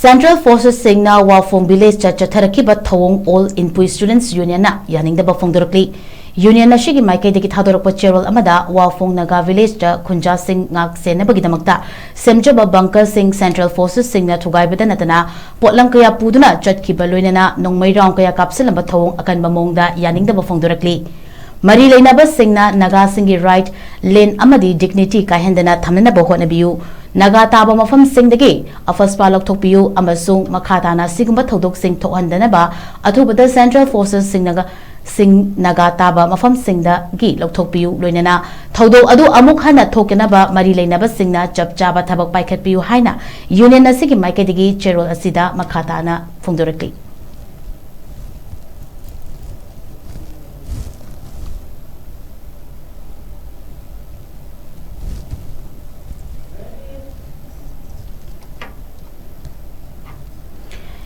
Central Forces Singna Waphong Village Chattharakkhiba Thawong All Inpui Students Union na YANINGDABA PHONGDORAKLI Union na shigi maikay diki thadorokpa cherol amada Waphong Naga Village ta Khunja Singh ngak senabagidamagta semjaba bunker Singh Central Forces Singna thugaibada natana potlam kaya puduna chatkhiba loinana nongmai round kaya kapsilamba Thawong akanba mongda YANINGDABA PHONGDORAKLI Mari Lainaba Singna Naga Singi right lane amadi dignity kahendana thamnanaba hotnabiyu Naga taba mafam singdagi afaspa lokthokpiyu amasung makhatana sigumba thodok sing thokhandanaba athubada Central Forces Sing Naga taba mafam singda gi lokthokpiyu loinana thodok adu amuk hana thokenaba Mari Lainaba Singna chapchaba thabak paikhatpiyu haina union asigi maikadigi cherol asida makhatana phongdorakli